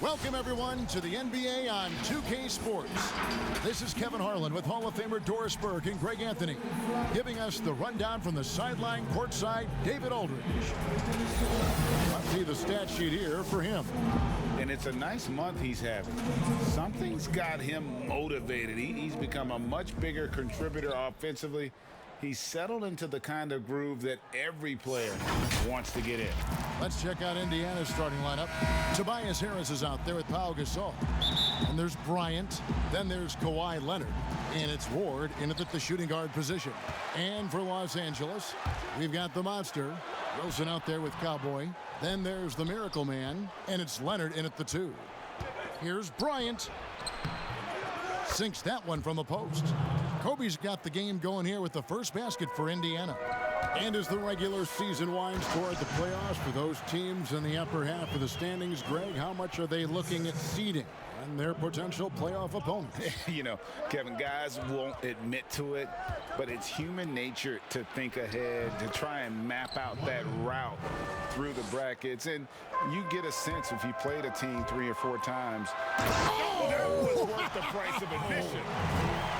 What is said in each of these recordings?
Welcome, everyone, to the NBA on 2K Sports. This is Kevin Harlan with Hall of Famer Doris Burke and Greg Anthony, giving us the rundown from the sideline courtside, David Aldridge. Let's see the stat sheet here for him. And it's a nice month he's having. Something's got him motivated. He's become a much bigger contributor offensively. He's settled into the kind of groove that every player wants to get in. Let's check out Indiana's starting lineup. Tobias Harris is out there with Gasol. And there's Bryant. Then there's Kawhi Leonard. And it's Ward in at the shooting guard position. And for Los Angeles, we've got the monster, Wilson, out there with Cowboy. Then there's the Miracle Man. And it's Leonard in at the 2. Here's Bryant. Sinks that one from the post. Kobe's got the game going here with the first basket for Indiana. And as the regular season winds toward the playoffs for those teams in the upper half of the standings, Greg, how much are they looking at seeding and their potential playoff opponents? You know, Kevin, guys won't admit to it, but it's human nature to think ahead, to try and map out that route through the brackets. And you get a sense if you played a team 3 or 4 times, that was worth the price of admission.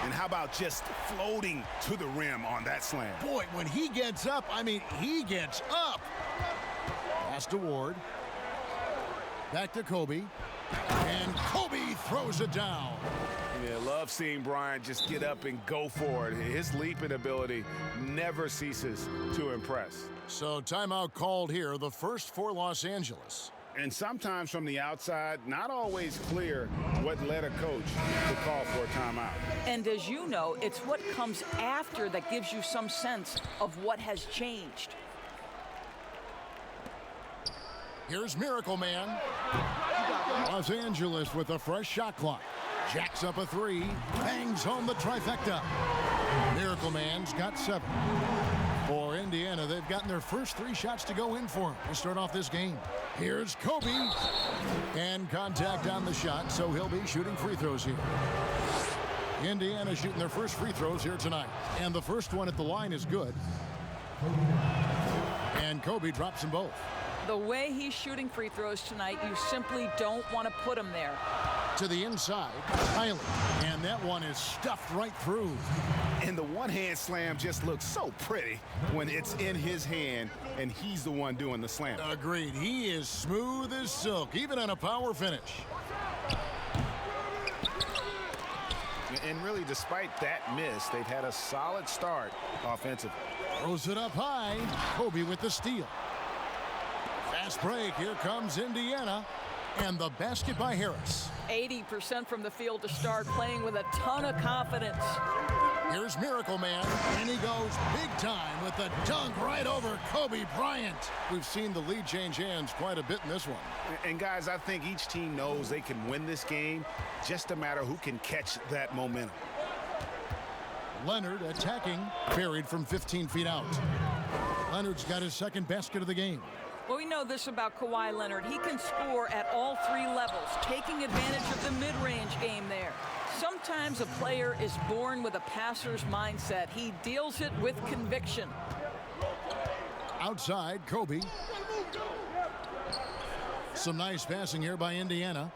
And how about just floating to the rim on that slam? Boy, when he gets up, he gets up. Pass to Ward. Back to Kobe. And Kobe throws it down. Yeah, love seeing Bryant just get up and go for it. His leaping ability never ceases to impress. So timeout called here, the first for Los Angeles. And sometimes from the outside, not always clear what led a coach to call for a timeout. And as you know, it's what comes after that gives you some sense of what has changed. Here's Miracle Man. Los Angeles with a fresh shot clock. Jacks up a 3, bangs home the trifecta. Miracle Man's got 7. For Indiana, they've gotten their first 3 shots to go in for him to start off this game. Here's Kobe. And contact on the shot, so he'll be shooting free throws here. Indiana shooting their first free throws here tonight. And the first one at the line is good. And Kobe drops them both. The way he's shooting free throws tonight, you simply don't want to put him there. To the inside, Kylie. And that one is stuffed right through. And the one-hand slam just looks so pretty when it's in his hand and he's the one doing the slam. Agreed. He is smooth as silk, even on a power finish. And really, despite that miss, they've had a solid start offensively. Throws it up high. Kobe with the steal. Fast break. Here comes Indiana. And the basket by Harris. 80% from the field to start, playing with a ton of confidence. Here's Miracle Man, and he goes big time with the dunk right over Kobe Bryant. We've seen the lead change hands quite a bit in this one. And guys, I think each team knows they can win this game, just a matter who can catch that momentum. Leonard attacking, buried from 15 feet out. Leonard's got his second basket of the game. Well, we know this about Kawhi Leonard. He can score at all 3 levels, taking advantage of the mid-range game there. Sometimes a player is born with a passer's mindset. He deals it with conviction. Outside, Kobe. Some nice passing here by Indiana.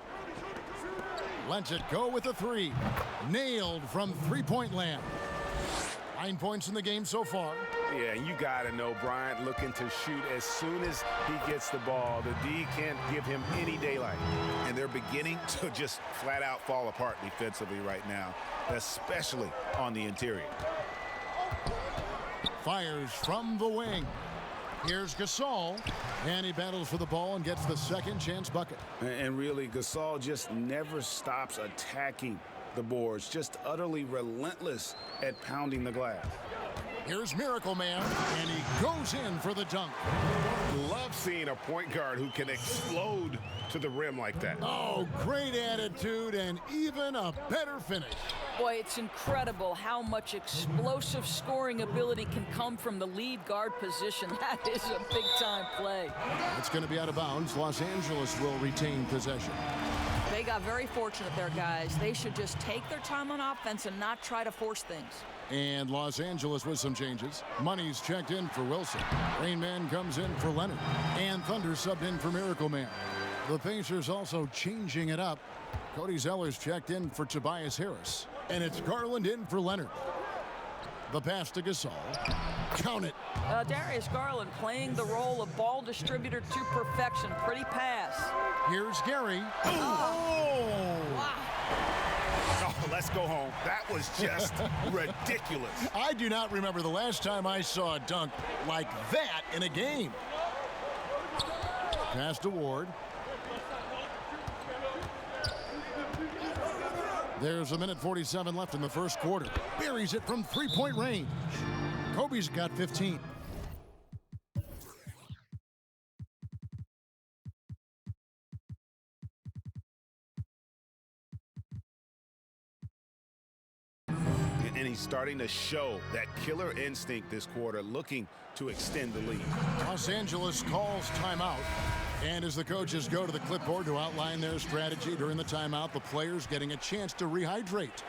Lets it go with a 3. Nailed from three-point land. 9 points in the game so far. Yeah, you got to know Bryant looking to shoot as soon as he gets the ball. The D can't give him any daylight. And they're beginning to just flat out fall apart defensively right now, especially on the interior. Fires from the wing. Here's Gasol. And he battles for the ball and gets the second chance bucket. And really, Gasol just never stops attacking the boards, just utterly relentless at pounding the glass. Here's Miracle Man, and he goes in for the dunk. Love seeing a point guard who can explode to the rim like that. Oh, great attitude and even a better finish. Boy, it's incredible how much explosive scoring ability can come from the lead guard position. That is a big-time play. It's going to be out of bounds. Los Angeles will retain possession. They got very fortunate there, guys. They should just take their time on offense and not try to force things. And Los Angeles with some changes. Money's checked in for Wilson. Rain Man comes in for Leonard. And Thunder subbed in for Miracle Man. The Pacers also changing it up. Cody Zeller's checked in for Tobias Harris. And it's Garland in for Leonard. The pass to Gasol. Count it. Darius Garland playing the role of ball distributor to perfection. Pretty pass. Here's Gary. Wow. Oh, let's go home. That was just ridiculous. I do not remember the last time I saw a dunk like that in a game. Pass to Ward. There's a minute 47 left in the first quarter. Buries it from three-point range. Kobe's got 15. And he's starting to show that killer instinct this quarter, looking to extend the lead. Los Angeles calls timeout. And as the coaches go to the clipboard to outline their strategy during the timeout, the players getting a chance to rehydrate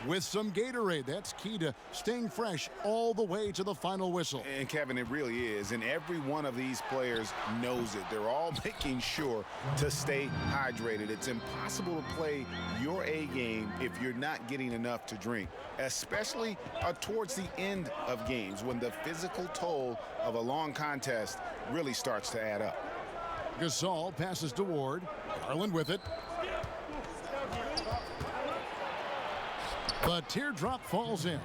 with some Gatorade. That's key to staying fresh all the way to the final whistle. And Kevin, it really is. And every one of these players knows it. They're all making sure to stay hydrated. It's impossible to play your A game if you're not getting enough to drink, especially towards the end of games when the physical toll of a long contest really starts to add up. Gasol passes to Ward. Garland with it. The teardrop falls in.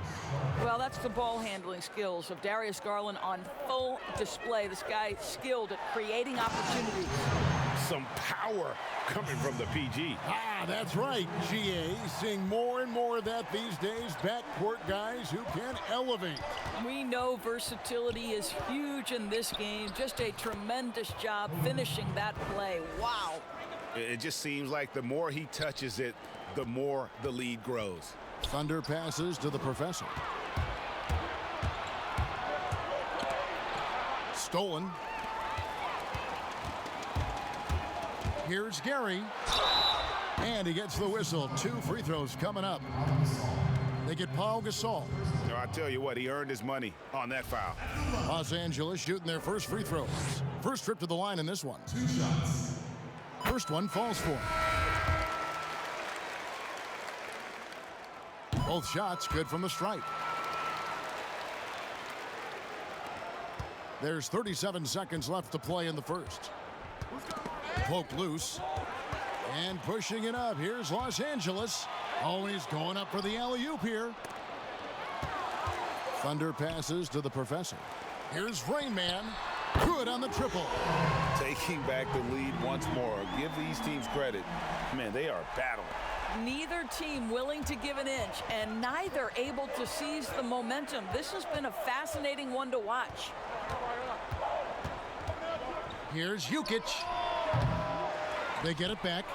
Well, that's the ball handling skills of Darius Garland on full display. This guy skilled at creating opportunities. Some power coming from the PG. That's right, GA. Seeing more and more of that these days. Backcourt guys who can elevate. We know versatility is huge in this game. Just a tremendous job finishing that play. Wow. It just seems like the more he touches it, the more the lead grows. Thunder passes to the professor. Stolen. Here's Gary. And he gets the whistle. 2 free throws coming up. They get Paul Gasol. No, I tell you what, he earned his money on that foul. Los Angeles shooting their first free throws. First trip to the line in this one. 2 shots. First one falls for him. Both shots good from the stripe. There's 37 seconds left to play in the first. Poked loose. And pushing it up. Here's Los Angeles. Always going up for the alley-oop here. Thunder passes to the professor. Here's Rain Man. Good on the triple. Taking back the lead once more. Give these teams credit. Man, they are battling. Neither team willing to give an inch, and neither able to seize the momentum. This has been a fascinating one to watch. Here's Jukic. They get it back.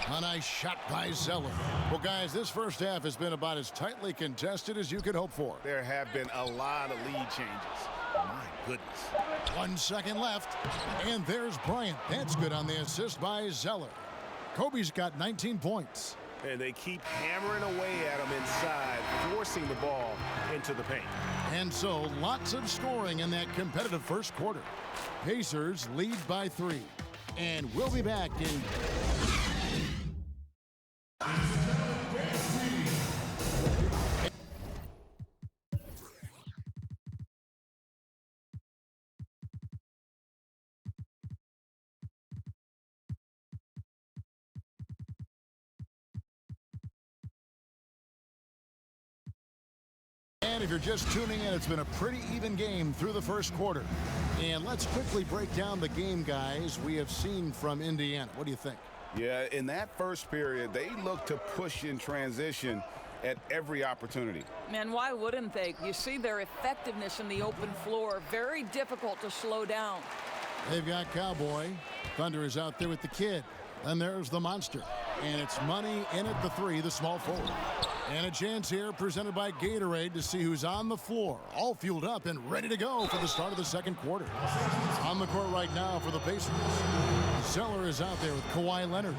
A nice shot by Zeller. Well, guys, this first half has been about as tightly contested as you could hope for. There have been a lot of lead changes. My goodness. 1 second left. And there's Bryant. That's good on the assist by Zeller. Kobe's got 19 points. And they keep hammering away at him inside, forcing the ball into the paint. And so, lots of scoring in that competitive first quarter. Pacers lead by 3. And we'll be back in... And if you're just tuning in, it's been a pretty even game through the first quarter. And let's quickly break down the game, guys, we have seen from Indiana. What do you think? Yeah, in that first period, they looked to push in transition at every opportunity. Man, why wouldn't they? You see their effectiveness in the open floor. Very difficult to slow down. They've got Cowboy. Thunder is out there with the kid. Then there's the monster. And it's money in at the 3, the small forward. And a chance here presented by Gatorade to see who's on the floor. All fueled up and ready to go for the start of the second quarter. On the court right now for the Pacers. Zeller is out there with Kawhi Leonard.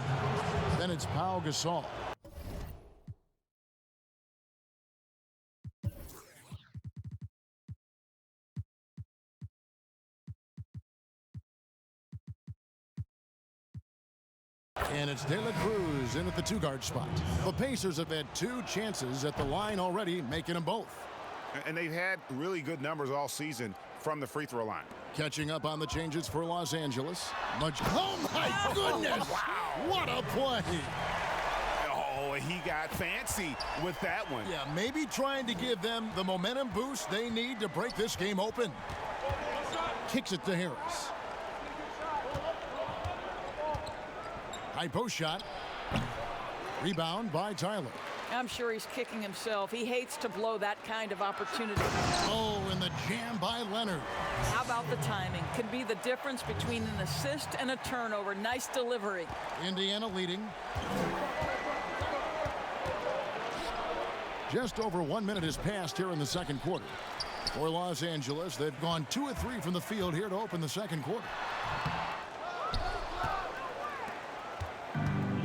Then it's Pau Gasol. And it's De La Cruz in at the 2-guard spot. The Pacers have had 2 chances at the line already, making them both. And they've had really good numbers all season from the free throw line. Catching up on the changes for Los Angeles. Oh, my goodness! Wow. What a play! Oh, he got fancy with that one. Yeah, maybe trying to give them the momentum boost they need to break this game open. Kicks it to Harris. High post shot. Rebound by Tyler. I'm sure he's kicking himself. He hates to blow that kind of opportunity. Oh, and the jam by Leonard. How about the timing? Could be the difference between an assist and a turnover. Nice delivery. Indiana leading. Just over 1 minute has passed here in the second quarter. For Los Angeles, they've gone 2 of 3 from the field here to open the second quarter.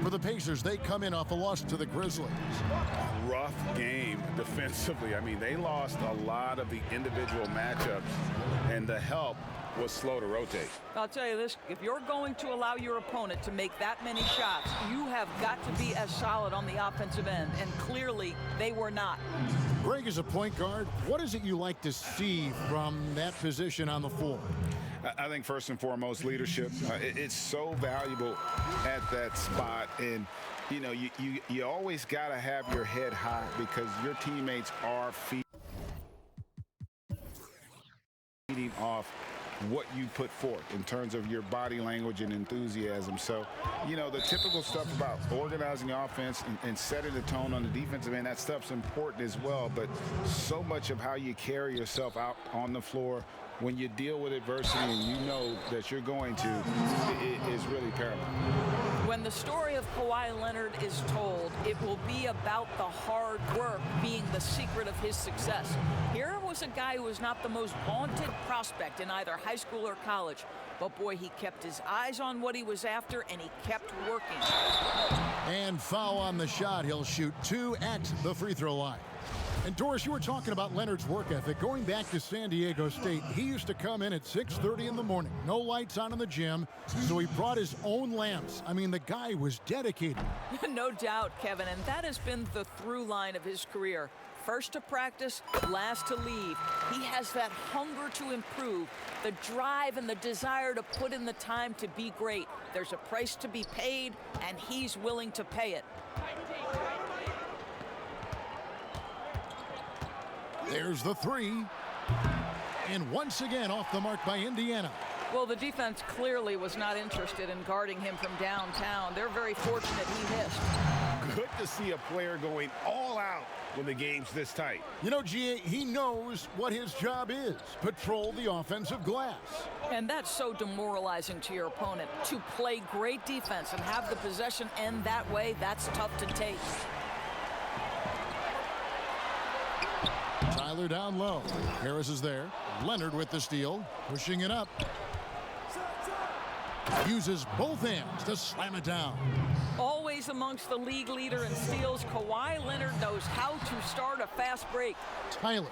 For the Pacers, they come in off a loss to the Grizzlies. Rough game defensively. I mean, they lost a lot of the individual matchups, and the help was slow to rotate. I'll tell you this, if you're going to allow your opponent to make that many shots, you have got to be as solid on the offensive end, and clearly they were not. Greg, as a point guard, what is it you like to see from that position on the floor? I think first and foremost, leadership. It's so valuable at that spot, and you know, you always got to have your head high because your teammates are feeding off what you put forth in terms of your body language and enthusiasm. So, you know, the typical stuff about organizing the offense and setting the tone on the defensive end, that stuff's important as well. But so much of how you carry yourself out on the floor when you deal with adversity and you know that you're going to, it is really paramount. When the story of Kawhi Leonard is told, it will be about the hard work being the secret of his success. Here was a guy who was not the most vaunted prospect in either high school or college, but boy, he kept his eyes on what he was after and he kept working. And foul on the shot. He'll shoot 2 at the free throw line. And Doris, you were talking about Leonard's work ethic. Going back to San Diego State, he used to come in at 6:30 in the morning. No lights on in the gym, so he brought his own lamps. I mean, the guy was dedicated. No doubt, Kevin, and that has been the through line of his career. First to practice, last to leave. He has that hunger to improve, the drive and the desire to put in the time to be great. There's a price to be paid, and he's willing to pay it. There's the 3. And once again off the mark by Indiana. Well, the defense clearly was not interested in guarding him from downtown. They're very fortunate he missed. Good to see a player going all out when the game's this tight. You know, G.A., he knows what his job is. Patrol the offensive glass. And that's so demoralizing to your opponent. To play great defense and have the possession end that way, that's tough to take. Tyler down low. Harris is there. Leonard with the steal. Pushing it up. Uses both hands to slam it down. Always amongst the league leader in steals, Kawhi Leonard knows how to start a fast break. Tyler.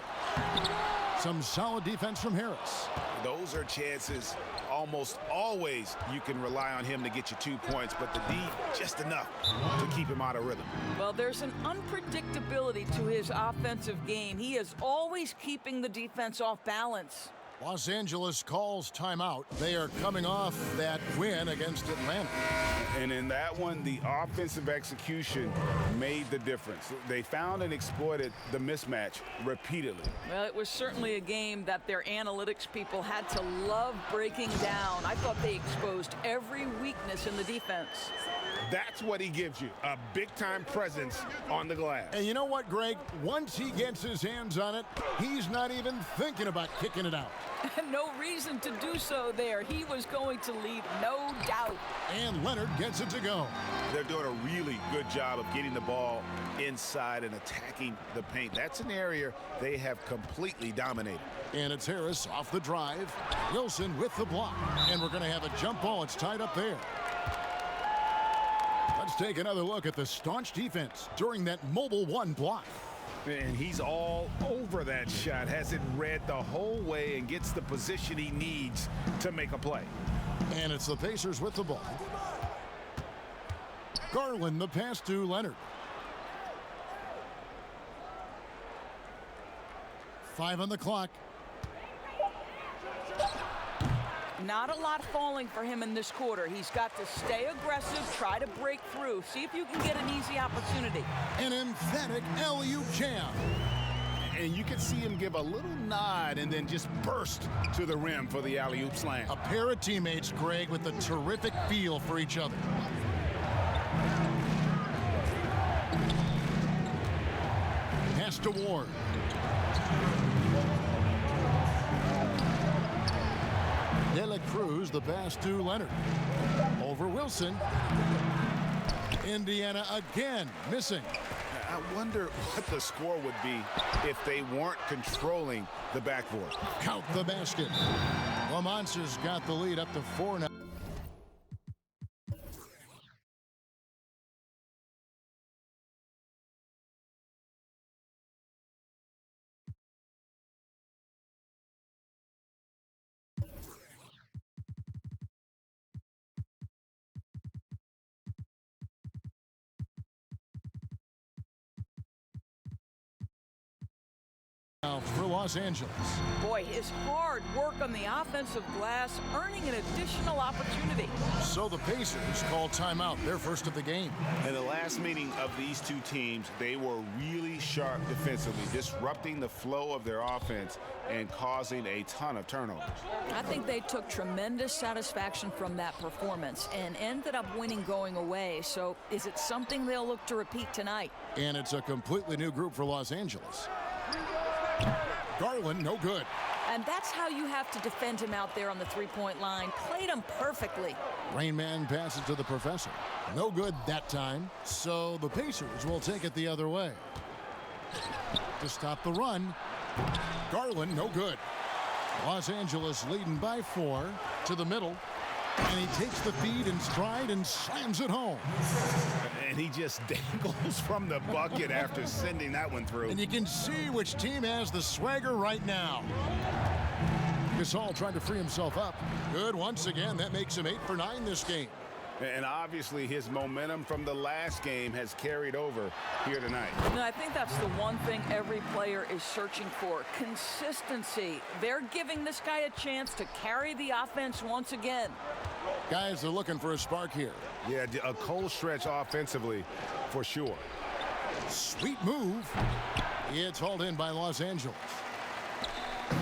Some solid defense from Harris. Those are chances almost always you can rely on him to get you 2 points, but the D just enough to keep him out of rhythm. Well, there's an unpredictability to his offensive game. He is always keeping the defense off balance. Los Angeles calls timeout. They are coming off that win against Atlanta. And in that one, the offensive execution made the difference. They found and exploited the mismatch repeatedly. Well, it was certainly a game that their analytics people had to love breaking down. I thought they exposed every weakness in the defense. That's what he gives you, a big-time presence on the glass. And you know what, Greg? Once he gets his hands on it, he's not even thinking about kicking it out. No reason to do so there. He was going to lead, no doubt. And Leonard gets it to go. They're doing a really good job of getting the ball inside and attacking the paint. That's an area they have completely dominated. And it's Harris off the drive. Wilson with the block. And we're going to have a jump ball. It's tied up there. Let's take another look at the staunch defense during that mobile 1 block. And he's all over that shot, has it read the whole way and gets the position he needs to make a play. And it's the Pacers with the ball. Garland, the pass to Leonard. 5 on the clock. Not a lot falling for him in this quarter. He's got to stay aggressive, try to break through. See if you can get an easy opportunity. An emphatic alley-oop jam. And you can see him give a little nod and then just burst to the rim for the alley-oop slam. A pair of teammates, Greg, with a terrific feel for each other. Pass to Ward. De La Cruz, the pass to Leonard. Over Wilson. Indiana again missing. I wonder what the score would be if they weren't controlling the backboard. Count the basket. The Monsters got the lead up to 4 now. For Los Angeles. Boy, his hard work on the offensive glass earning an additional opportunity. So the Pacers call timeout, their first of the game. In the last meeting of these two teams, they were really sharp defensively, disrupting the flow of their offense and causing a ton of turnovers. I think they took tremendous satisfaction from that performance and ended up winning going away. So is it something they'll look to repeat tonight? And it's a completely new group for Los Angeles. Garland, no good. And that's how you have to defend him out there on the three-point line. Played him perfectly. Rain Man passes to the professor. No good that time. So the Pacers will take it the other way. To stop the run. Garland, no good. Los Angeles leading by 4 to the middle. And he takes the feed in stride and slams it home. And he just dangles from the bucket after sending that one through. And you can see which team has the swagger right now. Gasol trying to free himself up. Good once again. That makes him 8 for 9 this game. And obviously his momentum from the last game has carried over here tonight. No, I think that's the one thing every player is searching for. Consistency. They're giving this guy a chance to carry the offense once again. Guys are looking for a spark here. Yeah, a cold stretch offensively for sure. Sweet move. It's hauled in by Los Angeles.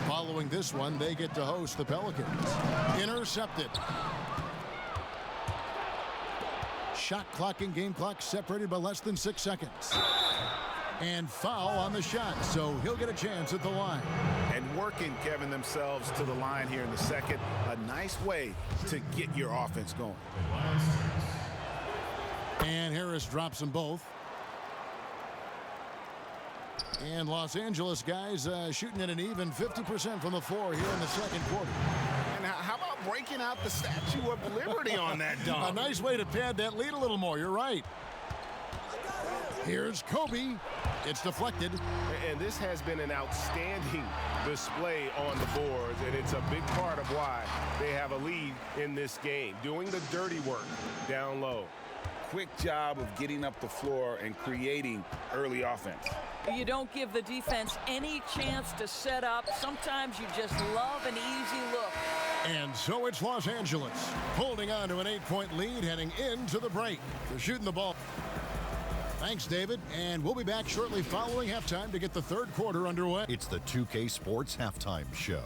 Following this one, they get to host the Pelicans. Intercepted. Shot clock and game clock separated by less than 6 seconds. And foul on the shot, so he'll get a chance at the line. And working, Kevin, themselves to the line here in the second. A nice way to get your offense going. And Harris drops them both. And Los Angeles guys shooting at an even 50% from the floor here in the second quarter. And how about breaking out the Statue of Liberty on that dunk? A nice way to pad that lead a little more. You're right. Here's Kobe. It's deflected. And this has been an outstanding display on the boards, and it's a big part of why they have a lead in this game. Doing the dirty work down low. Quick job of getting up the floor and creating early offense. You don't give the defense any chance to set up. Sometimes you just love an easy look. And so it's Los Angeles holding on to an 8-point lead heading into the break. They're shooting the ball. Thanks, David. And we'll be back shortly following halftime to get the third quarter underway. It's the 2K Sports Halftime Show.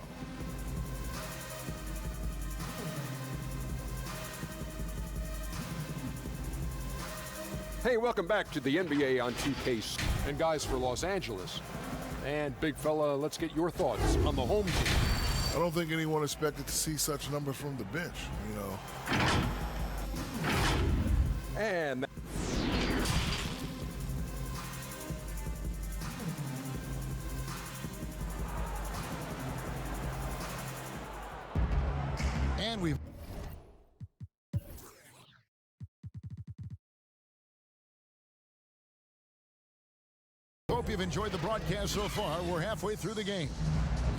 Hey, welcome back to the NBA on 2K. And guys, for Los Angeles. And big fella, let's get your thoughts on the home team. I don't think anyone expected to see such numbers from the bench, you know. And we've hope you've enjoyed the broadcast so far. We're halfway through the game.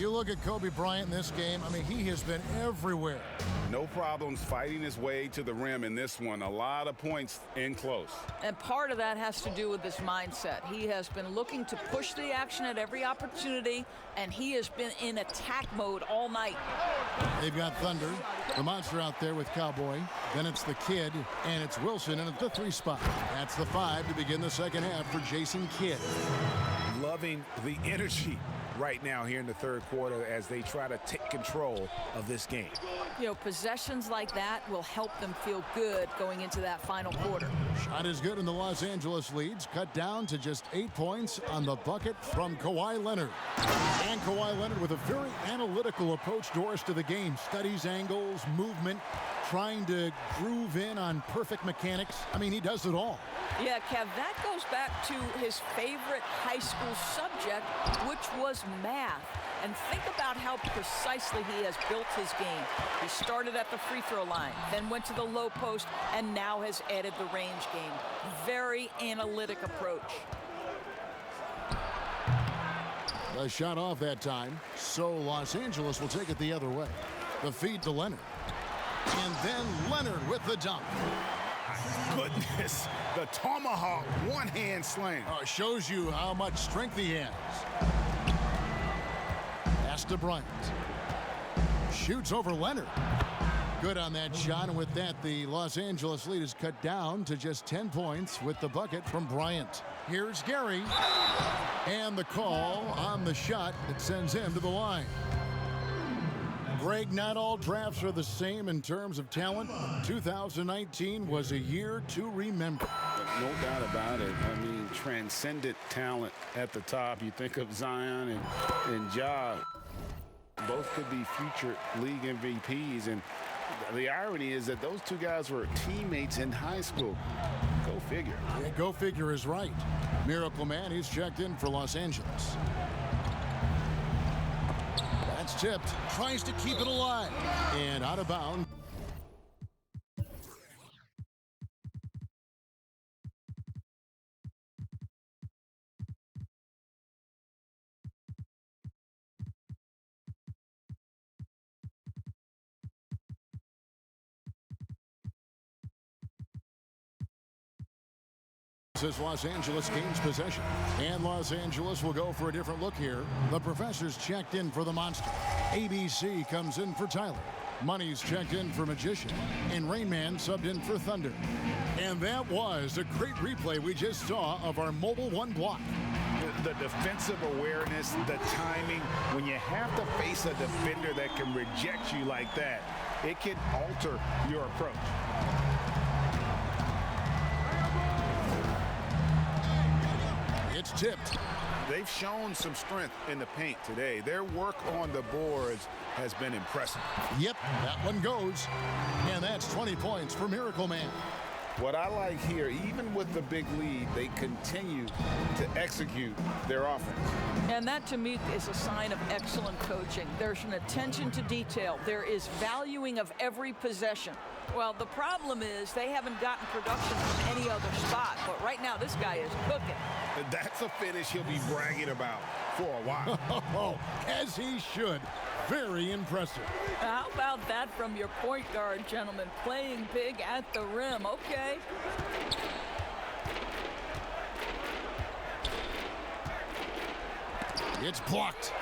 You look at Kobe Bryant in this game, I mean, he has been everywhere. No problems fighting his way to the rim in this one. A lot of points in close. And part of that has to do with his mindset. He has been looking to push the action at every opportunity, and he has been in attack mode all night. They've got Thunder, the monster out there with Cowboy. Then it's the Kid, and it's Wilson in at the 3 spot. That's the 5 to begin the second half for Jason Kidd. Loving the energy right now here in the third quarter as they try to take control of this game. You know, possessions like that will help them feel good going into that final quarter. Shot is good, and the Los Angeles leads cut down to just 8 points on the bucket from Kawhi Leonard. And Kawhi Leonard with a very analytical approach, Doris, to the game. Studies angles, movement, trying to groove in on perfect mechanics. I mean, he does it all. Yeah, Kev, that goes back to his favorite high school subject, which was math. And think about how precisely he has built his game. He started at the free throw line, then went to the low post, and now has added the range game. Very analytic approach. The shot off that time, so Los Angeles will take it the other way. The feed to Leonard. And then Leonard with the dunk. Goodness, the tomahawk one-hand slam. Shows you how much strength he has. Pass to Bryant. Shoots over Leonard. Good on that shot, and with that, the Los Angeles lead is cut down to just 10 points with the bucket from Bryant. Here's Gary. And the call on the shot that sends him to the line. Greg, not all drafts are the same in terms of talent. 2019 was a year to remember. No doubt about it. I mean, transcendent talent at the top. You think of Zion and Ja. Both could be future league MVPs. And the irony is that those two guys were teammates in high school. Go figure. Yeah, go figure is right. Miracle Man, he's checked in for Los Angeles. That's tipped. Tries to keep it alive. And out of bounds. As Los Angeles gains possession. And Los Angeles will go for a different look here. The Professor's checked in for the Monster. ABC comes in for Tyler. Money's checked in for Magician. And Rain Man subbed in for Thunder. And that was a great replay we just saw of our Mobile One block. The defensive awareness, the timing. When you have to face a defender that can reject you like that, it can alter your approach. It's tipped. They've shown some strength in the paint today. Their work on the boards has been impressive. Yep, that one goes. And that's 20 points for Miracle Man. What I like here, even with the big lead, they continue to execute their offense. And that, to me, is a sign of excellent coaching. There's an attention to detail. There is valuing of every possession. Well, the problem is they haven't gotten production from any other spot. But right now, this guy is cooking. That's a finish he'll be bragging about for a while. As he should. Very impressive. How about that from your point guard, gentlemen? Playing big at the rim. Okay. It's blocked.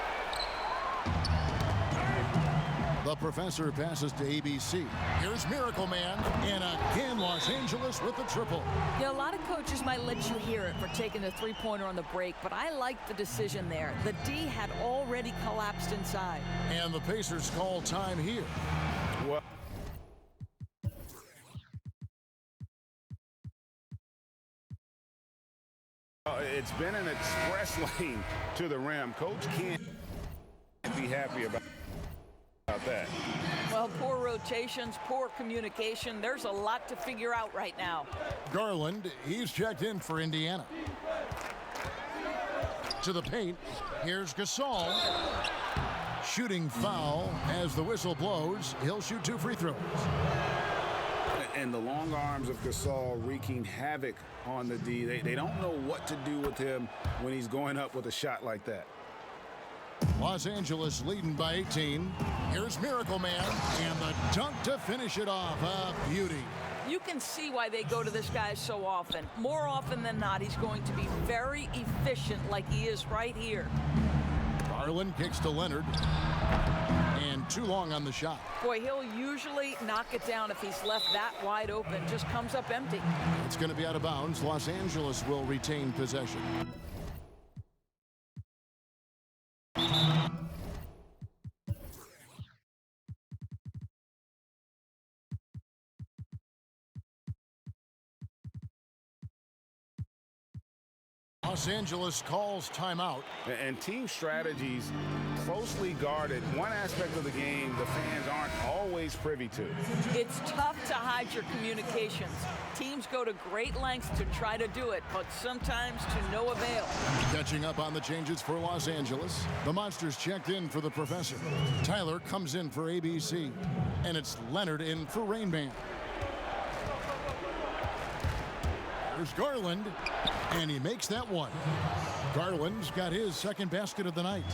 The Professor passes to ABC. Here's Miracle Man. And again, Los Angeles with the triple. Yeah, a lot of coaches might let you hear it for taking the three-pointer on the break, but I like the decision there. The D had already collapsed inside. And the Pacers call time here. Well, it's been an express lane to the rim. Coach can't be happy about that. Well, poor rotations, poor communication. There's a lot to figure out right now. Garland, he's checked in for Indiana. To the paint, here's Gasol. Shooting foul as the whistle blows. He'll shoot 2 free throws. And the long arms of Gasol wreaking havoc on the D. They don't know what to do with him when he's going up with a shot like that. Los Angeles leading by 18. Here's Miracle Man, and the dunk to finish it off. A beauty. You can see why they go to this guy so often. More often than not, he's going to be very efficient like he is right here. Garland kicks to Leonard. And too long on the shot. Boy, he'll usually knock it down if he's left that wide open. Just comes up empty. It's going to be out of bounds. Los Angeles will retain possession. Los Angeles calls timeout. And team strategies closely guarded. One aspect of the game the fans aren't always privy to. It's tough to hide your communications. Teams go to great lengths to try to do it, but sometimes to no avail. Catching up on the changes for Los Angeles. The Monsters checked in for the Professor. Tyler comes in for ABC. And it's Leonard in for Rain Man. There's Garland, and he makes that one. Garland's got his second basket of the night.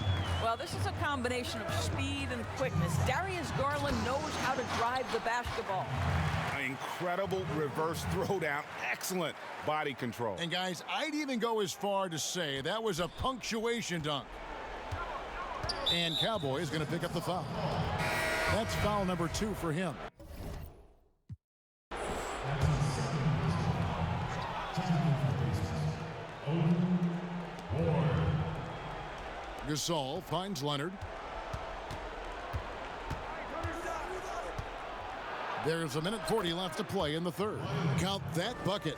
Well, this is a combination of speed and quickness. Darius Garland knows how to drive the basketball. An incredible reverse throwdown. Excellent body control. And guys, I'd even go as far to say that was a punctuation dunk. And Cowboy is going to pick up the foul. That's foul number 2 for him. Gasol finds Leonard. There's 1:40 left to play in the third. Count that bucket.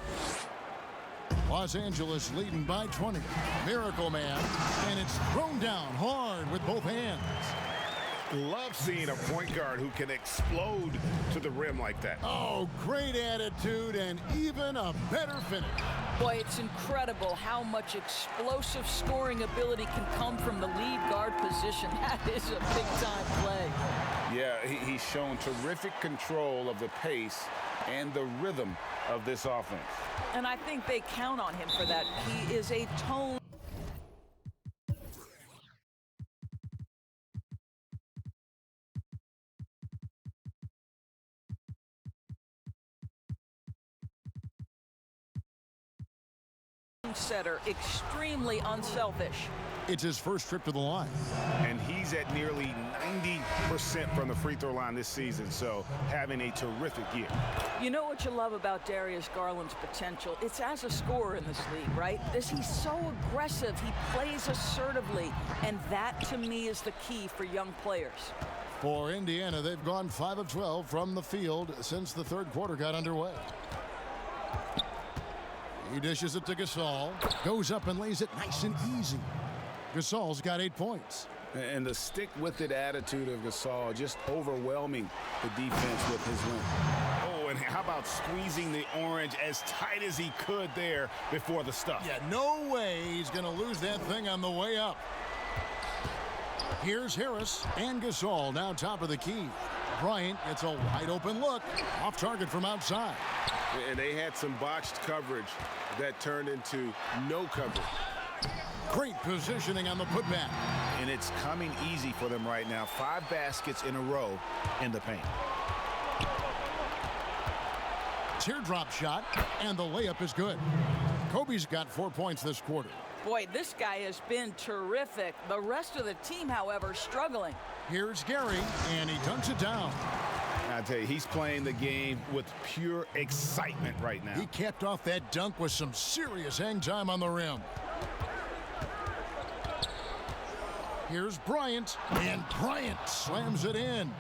Los Angeles leading by 20. Miracle Man, and it's thrown down hard with both hands. Love seeing a point guard who can explode to the rim like that. Oh, great attitude and even a better finish. Boy, it's incredible how much explosive scoring ability can come from the lead guard position. That is a big-time play. Yeah, he's shown terrific control of the pace and the rhythm of this offense. And I think they count on him for that. He is a tone. Setter, extremely unselfish. It's his first trip to the line. And he's at nearly 90% from the free throw line this season, so having a terrific year. You know what you love about Darius Garland's potential? It's as a scorer in this league, right? He's so aggressive. He plays assertively, and that, to me, is the key for young players. For Indiana, they've gone 5 of 12 from the field since the third quarter got underway. He dishes it to Gasol. Goes up and lays it nice and easy. Gasol's got 8 points. And the stick-with-it attitude of Gasol just overwhelming the defense with his length. Oh, and how about squeezing the orange as tight as he could there before the stuff? Yeah, no way he's going to lose that thing on the way up. Here's Harris and Gasol now top of the key. Bryant gets a wide-open look. Off target from outside. And they had some botched coverage that turned into no coverage. Great positioning on the putback. And it's coming easy for them right now. 5 baskets in a row in the paint. Teardrop shot, and the layup is good. Kobe's got 4 points this quarter. Boy, this guy has been terrific. The rest of the team, however, struggling. Here's Gary, and he dunks it down. I tell you, he's playing the game with pure excitement right now. He capped off that dunk with some serious hang time on the rim. Here's Bryant, and Bryant slams it in.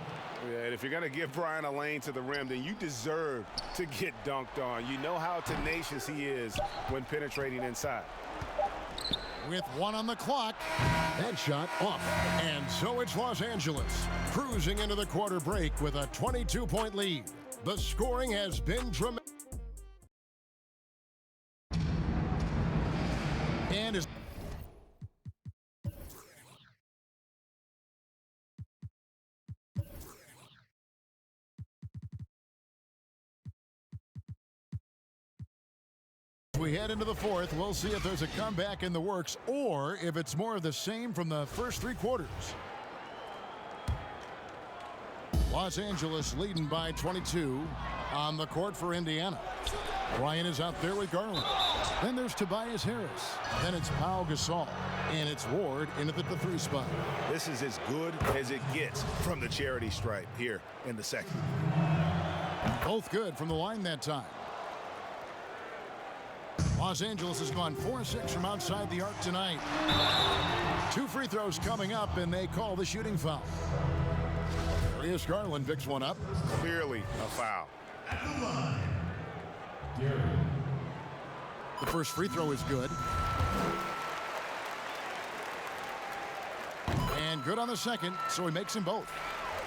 Yeah, and if you're going to give Bryant a lane to the rim, then you deserve to get dunked on. You know how tenacious he is when penetrating inside. With 1 on the clock, that shot off. And so it's Los Angeles, cruising into the quarter break with a 22-point lead. The scoring has been tremendous. And is We head into the fourth. We'll see if there's a comeback in the works or if it's more of the same from the first three quarters. Los Angeles leading by 22 on the court for Indiana. Bryant is out there with Garland. Then there's Tobias Harris. Then it's Pau Gasol. And it's Ward in at the 3 spot. This is as good as it gets from the charity stripe here in the second. Both good from the line that time. Los Angeles has gone 4-6 from outside the arc tonight. 2 free throws coming up, and they call the shooting foul. Darius Garland picks one up. Clearly a foul. The first free throw is good. And good on the second, so he makes them both.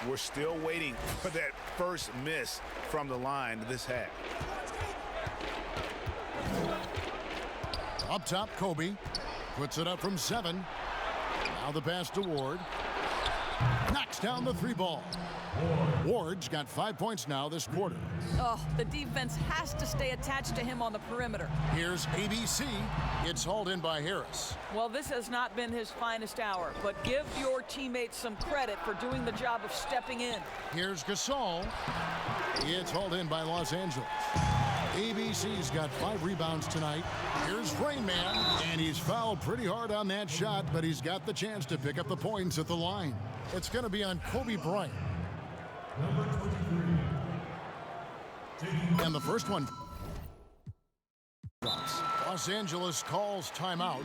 We're still waiting for that first miss from the line this half. Up top, Kobe puts it up from 7. Now the pass to Ward. Knocks down the 3 ball. Ward's got 5 points now this quarter. Oh, the defense has to stay attached to him on the perimeter. Here's ABC. It's hauled in by Harris. Well, this has not been his finest hour, but give your teammates some credit for doing the job of stepping in. Here's Gasol. It's hauled in by Los Angeles. ABC's got 5 rebounds tonight. Here's Rain Man, and he's fouled pretty hard on that shot, but he's got the chance to pick up the points at the line. It's going to be on Kobe Bryant. And the first one. Los Angeles calls timeout.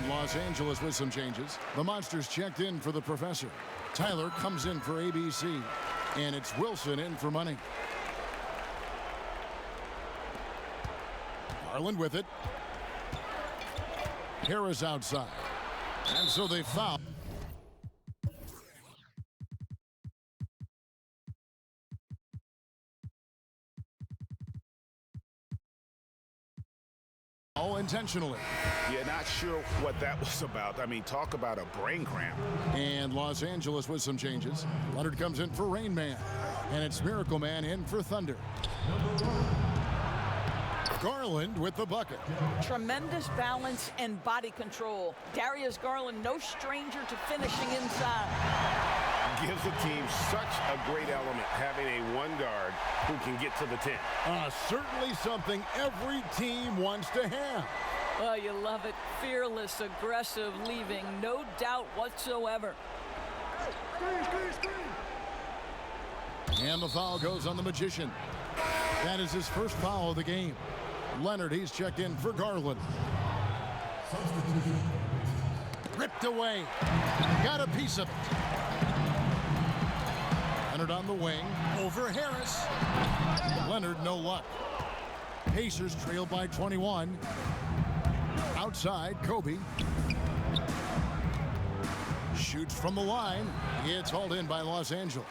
Los Angeles with some changes. The Monsters checked in for the professor. Tyler comes in for ABC. And it's Wilson in for money. Garland with it. Harris outside. And so they foul. Intentionally. Yeah, not sure what that was about. I mean, talk about a brain cramp. And Los Angeles with some changes. Leonard comes in for Rain Man. And it's Miracle Man in for Thunder. Garland with the bucket. Tremendous balance and body control. Darius Garland, no stranger to finishing inside. Gives the team such a great element having a 1 guard who can get to the 10. Certainly something every team wants to have. Oh, you love it. Fearless, aggressive, leaving no doubt whatsoever. And the foul goes on the Magician. That is his first foul of the game. Leonard, he's checked in for Garland. Ripped away. Got a piece of it. Leonard on the wing. Over Harris. Leonard, no luck. Pacers trail by 21. Outside, Kobe. Shoots from the line. It's hauled in by Los Angeles.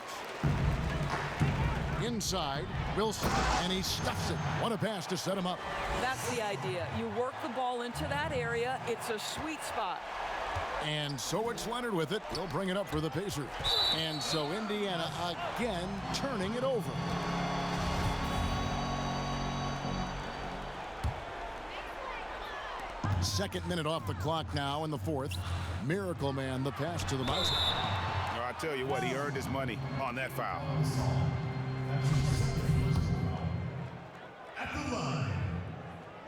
Inside, Wilson, and he stuffs it. What a pass to set him up. That's the idea. You work the ball into that area. It's a sweet spot. And so it's Leonard with it. He'll bring it up for the Pacers. And so Indiana again turning it over. Second minute off the clock now in the fourth. Miracle Man, the pass to the Monster. Oh, I tell you what, he earned his money on that foul. At the line,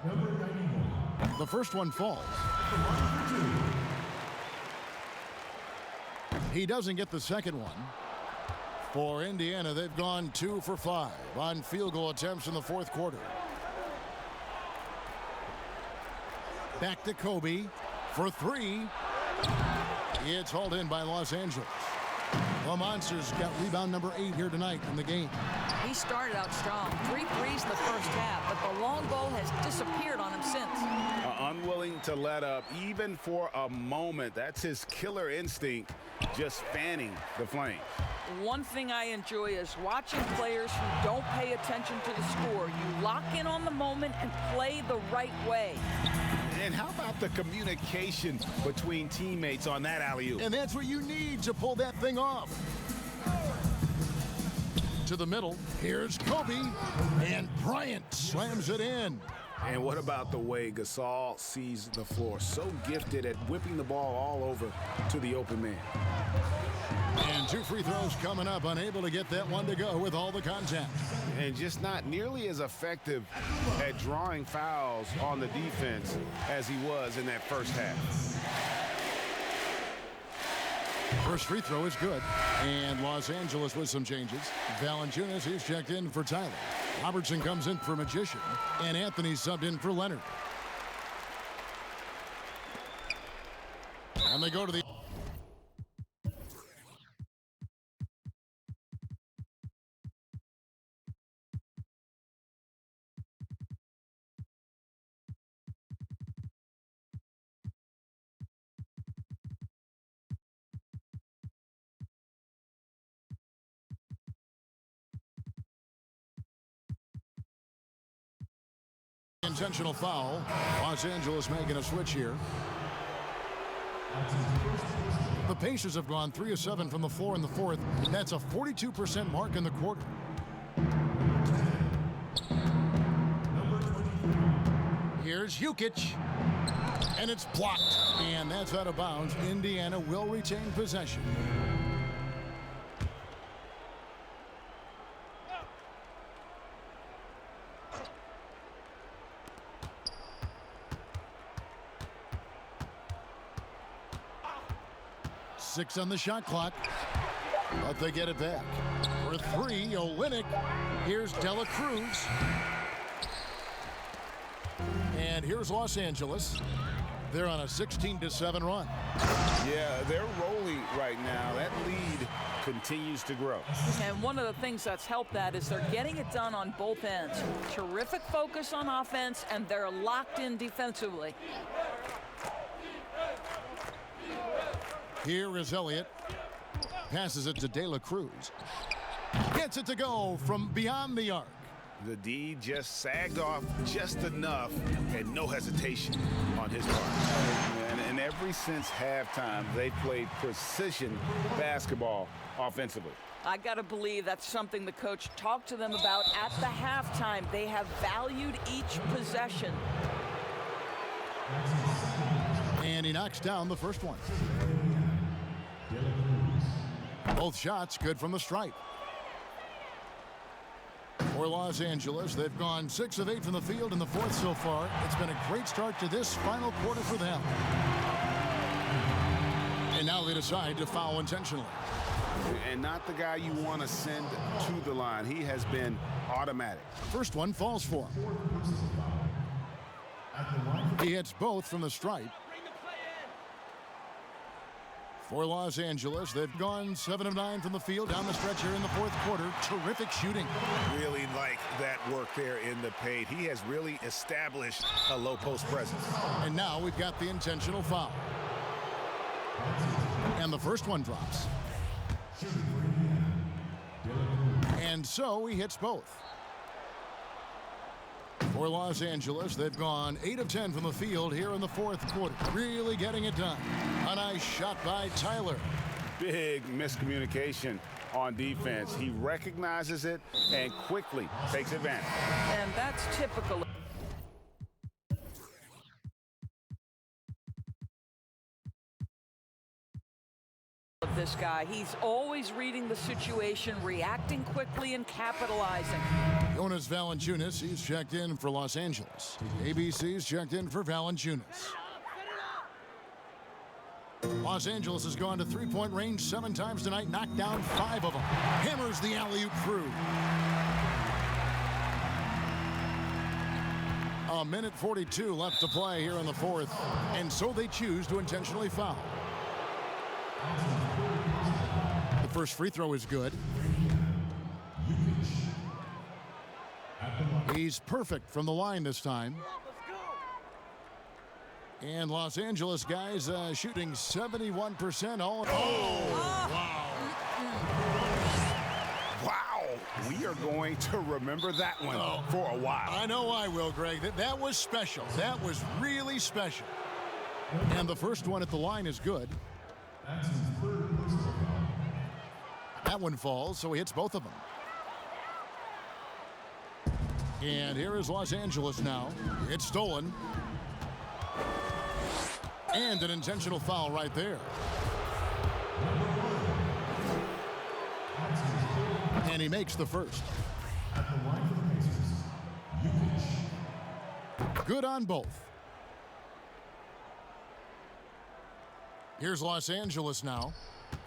number 91. The first one falls. He doesn't get the second one. For Indiana, they've gone 2 for 5 on field goal attempts in the fourth quarter. Back to Kobe for 3. It's hauled in by Los Angeles. The Monsters got rebound number 8 here tonight in the game. He started out strong. 3 threes in the first half, but the long ball has disappeared on him since. Unwilling to let up even for a moment. That's his killer instinct, just fanning the flame. One thing I enjoy is watching players who don't pay attention to the score. You lock in on the moment and play the right way. And how about the communication between teammates on that alley-oop? And that's what you need to pull that thing off. To the middle, here's Kobe, and Bryant slams it in. And what about the way Gasol sees the floor? So gifted at whipping the ball all over to the open man. And 2 free throws coming up, unable to get that one to go with all the contact. And just not nearly as effective at drawing fouls on the defense as he was in that first half. First free throw is good. And Los Angeles with some changes. Valanciunas, he's checked in for Tyler. Robertson comes in for Magician. And Anthony subbed in for Leonard. And they go to the... Intentional foul. Los Angeles making a switch here. The Pacers have gone 3 of 7 from the floor in the fourth. That's a 42% mark in the quarter. Here's Jukic. And it's blocked. And that's out of bounds. Indiana will retain possession. Six on the shot clock, but they get it back. For 3, Olynyk. Here's Dela Cruz. And here's Los Angeles. They're on a 16-7 run. Yeah, they're rolling right now. That lead continues to grow. And one of the things that's helped that is they're getting it done on both ends. Terrific focus on offense, and they're locked in defensively. Here is Elliott. Passes it to De La Cruz. Gets it to go from beyond the arc. The D just sagged off just enough and no hesitation on his part. And ever since halftime, they played precision basketball offensively. I got to believe that's something the coach talked to them about at the halftime. They have valued each possession. And he knocks down the first one. Both shots good from the stripe. For Los Angeles, they've gone 6 of 8 from the field in the fourth so far. It's been a great start to this final quarter for them. And now they decide to foul intentionally. And not the guy you want to send to the line. He has been automatic. First one falls for him. He hits both from the stripe. For Los Angeles, they've gone 7 of 9 from the field down the stretch here in the fourth quarter. Terrific shooting. Really like that work there in the paint. He has really established a low post presence. And now we've got the intentional foul. And the first one drops. And so he hits both. For Los Angeles, they've gone 8 of 10 from the field here in the fourth quarter. Really getting it done. A nice shot by Tyler. Big miscommunication on defense. He recognizes it and quickly takes advantage. And that's typical. Of this guy. He's always reading the situation, reacting quickly and capitalizing. Jonas Valanciunas, he's checked in for Los Angeles. ABC's checked in for Valanciunas. Los Angeles has gone to three-point range 7 times tonight, knocked down 5 of them. Hammers the alley-oop through. A minute 42 left to play here in the fourth, and so they choose to intentionally foul. The first free throw is good. He's perfect from the line this time. And Los Angeles guys shooting 71% all. Wow, we are going to remember that one for a while. I know I will, Greg. That was special. That was really special. And the first one at the line is good. That one falls, so he hits both of them. And here is Los Angeles now. It's stolen. And an intentional foul right there. And he makes the first. Good on both. Here's Los Angeles now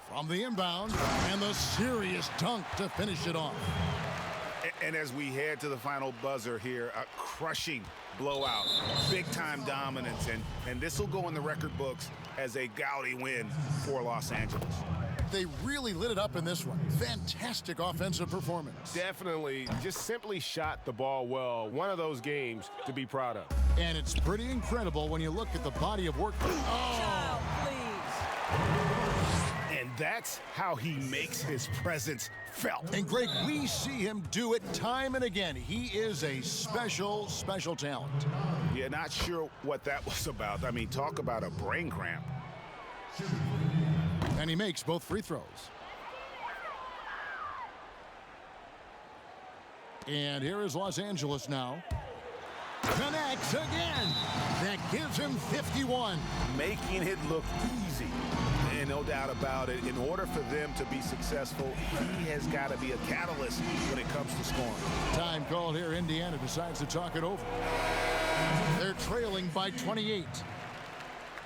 from the inbound, and the serious dunk to finish it off. And as we head to the final buzzer here, a crushing blowout, big-time dominance, and this will go in the record books as a gaudy win for Los Angeles. They really lit it up in this one. Fantastic offensive performance. Definitely just simply shot the ball well. One of those games to be proud of. And it's pretty incredible when you look at the body of work. Child, please. And that's how he makes his presence felt. And Greg, we see him do it time and again. He is a special, special talent. Yeah, not sure what that was about. I mean, talk about a brain cramp. And he makes both free throws. And here is Los Angeles now. Connects again. That gives him 51. Making it look easy. And no doubt about it, in order for them to be successful, he has got to be a catalyst when it comes to scoring. Time called here. Indiana decides to talk it over. They're trailing by 28.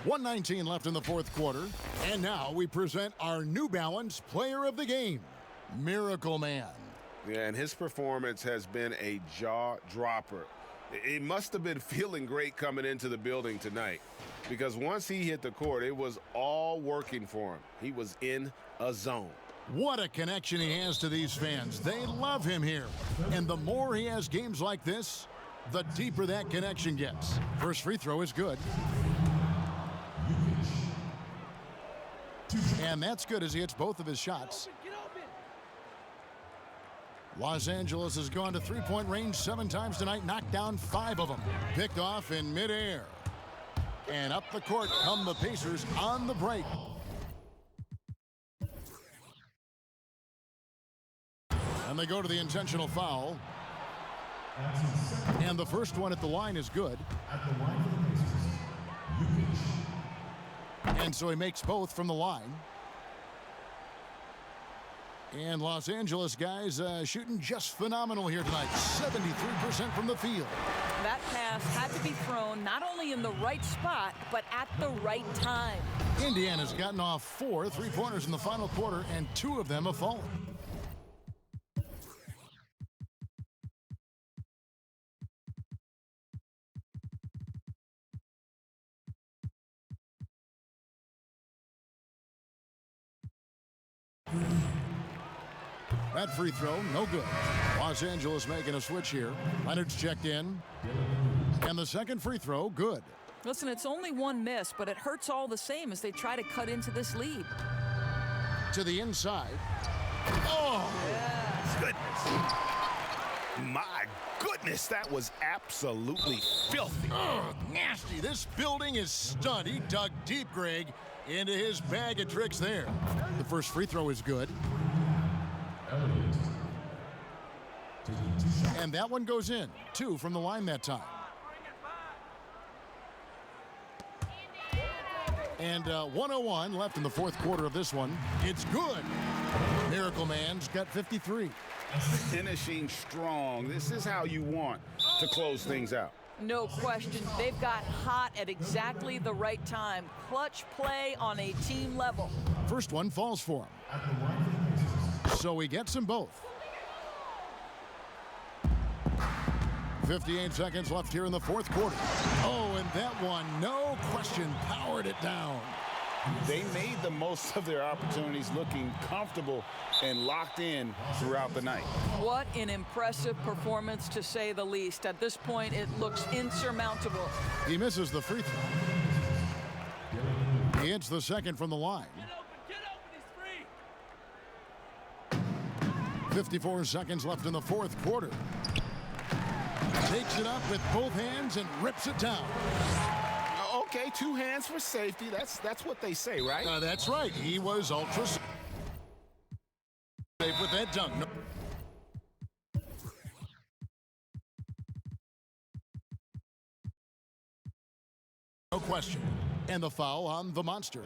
1:19 left in the fourth quarter. And now we present our New Balance Player of the Game, Miracle Man. Yeah, and his performance has been a jaw-dropper. He must have been feeling great coming into the building tonight, because once he hit the court, it was all working for him. He was in a zone. What a connection he has to these fans. They love him here. And the more he has games like this, the deeper that connection gets. First free throw is good. And that's good as he hits both of his shots. Los Angeles has gone to three-point range 7 times tonight, knocked down 5 of them. Picked off in midair. And up the court come the Pacers on the break. And they go to the intentional foul. And the first one at the line is good. And so he makes both from the line. And Los Angeles guys shooting just phenomenal here tonight. 73% from the field. That pass had to be thrown not only in the right spot, but at the right time. Indiana's gotten off 4 3-pointers in the final quarter, and 2 of them have fallen. That free throw, no good. Los Angeles making a switch here. Leonard's checked in. And the second free throw, good. Listen, it's only one miss, but it hurts all the same as they try to cut into this lead. To the inside. Oh! Goodness. My goodness, that was absolutely filthy. Oh, nasty. This building is stunned. He dug deep, Greg, into his bag of tricks there. The first free throw is good. And that one goes in. 2 from the line that time. And 1:01 left in the fourth quarter of this one. It's good. Miracle Man's got 53. Finishing strong. This is how you want to close things out. No question. They've got hot at exactly the right time. Clutch play on a team level. First one falls for him. So he gets them both. 58 seconds left here in the fourth quarter. Oh, and that one, no question, powered it down. they made the most of their opportunities, looking comfortable and locked in throughout the night. What an impressive performance, to say the least. At this point, it looks insurmountable. He misses the free throw. He hits the second from the line. 54 seconds left in the fourth quarter. Takes it up with both hands and rips it down. Okay, 2 hands for safety. That's what they say, right? That's right. He was ultra safe with that dunk. No question. And the foul on the monster.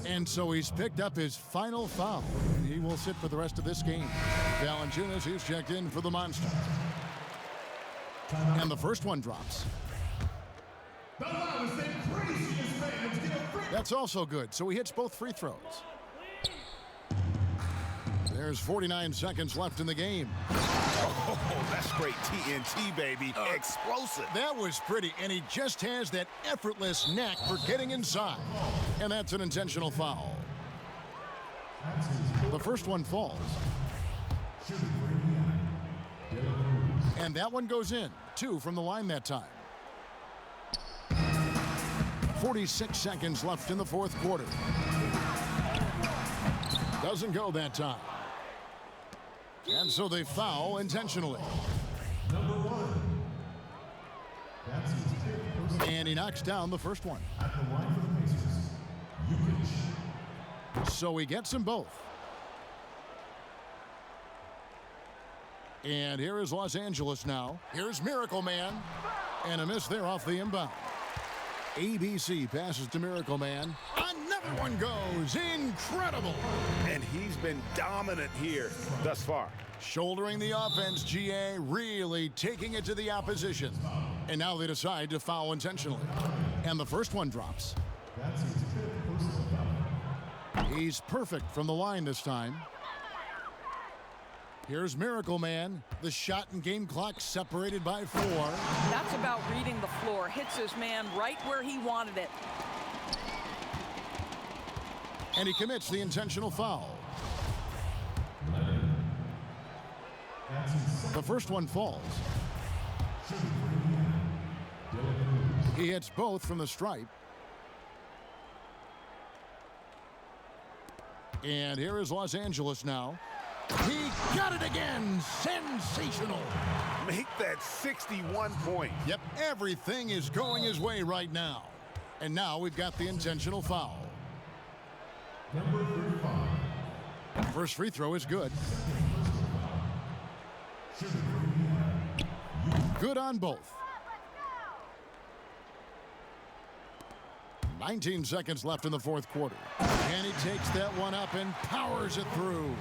And so he's picked up his final foul. And he will sit for the rest of this game. Valanciunas is checked in for the monster. And the first one drops. That's also good. So he hits both free throws. There's 49 seconds left in the game. Oh, that's great TNT, baby. Explosive. That was pretty, and he just has that effortless knack for getting inside. And that's an intentional foul. The first one falls. And that one goes in. 2 from the line that time. 46 seconds left in the fourth quarter. Doesn't go that time. And so they foul intentionally. And he knocks down the first one. So he gets them both. And here is Los Angeles now. Here's Miracle Man. And a miss there off the inbound. ABC passes to Miracle Man. Another one goes. Incredible. And he's been dominant here thus far. Shouldering the offense, GA really taking it to the opposition. And now they decide to foul intentionally. And the first one drops. He's perfect from the line this time. Here's Miracle Man. The shot and game clock separated by 4. That's about reading the floor. Hits his man right where he wanted it. And he commits the intentional foul. The first one falls. He hits both from the stripe. And here is Los Angeles now. He got it again. Sensational. Make that 61 point. Yep, everything is going his way right now. And now we've got the intentional foul. Number 35. First free throw is good. Good on both. 19 seconds left in the fourth quarter. And he takes that one up and powers it through.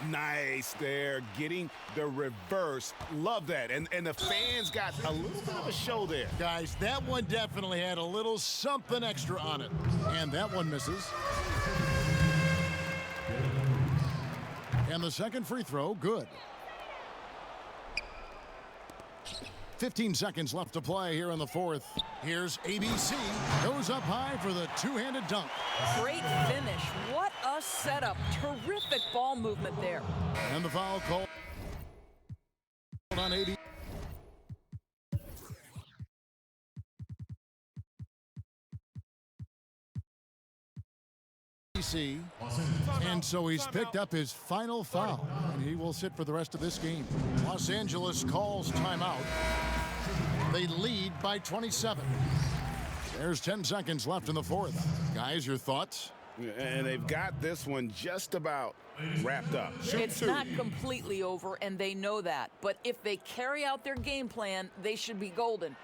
Nice there, getting the reverse. Love that. And the fans got a little bit of a show there. Guys, that one definitely had a little something extra on it. And that one misses. And the second free throw, good. 15 seconds left to play here in the fourth. Here's ABC. Goes up high for the two-handed dunk. Great finish. What a setup. Terrific ball movement there. And the foul call on ABC. And so he's picked up his final foul, and he will sit for the rest of this game. Los Angeles calls timeout. They lead by 27. There's 10 seconds left in the fourth. Guys, your thoughts? And they've got this one just about wrapped up. It's not completely over, and they know that. But if they carry out their game plan, they should be golden.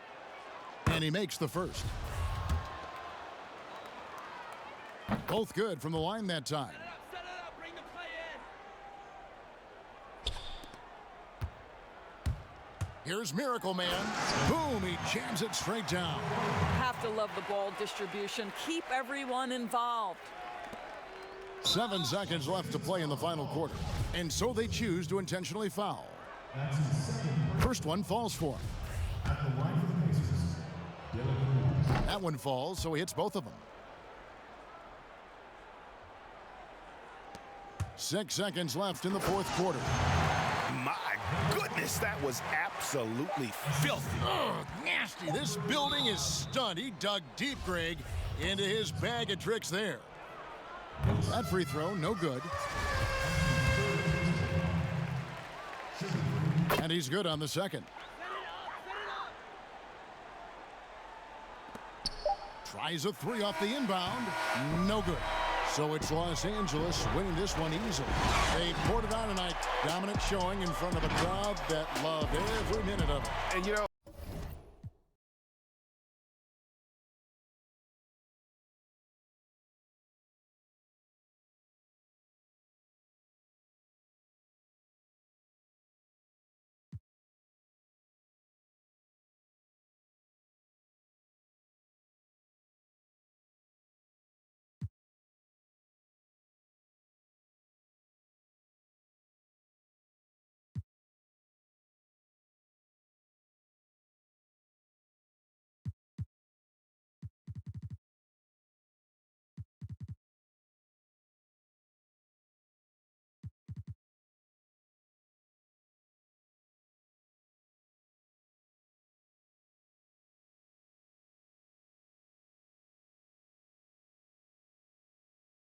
And he makes the first. Both good from the line that time. Here's Miracle Man. Boom, he jams it straight down. Have to love the ball distribution. Keep everyone involved. 7 seconds left to play in the final quarter. And so they choose to intentionally foul. First one falls for him. That one falls, so he hits both of them. 6 seconds left in the fourth quarter. My goodness, that was absolutely filthy. Oh, nasty. This building is stunned. He dug deep, Greg, into his bag of tricks there. That free throw, no good. And he's good on the second. Tries a three off the inbound. No good. So it's Los Angeles winning this one easily. They poured it on tonight. Dominant showing in front of a crowd that loved every minute of it. And, you know,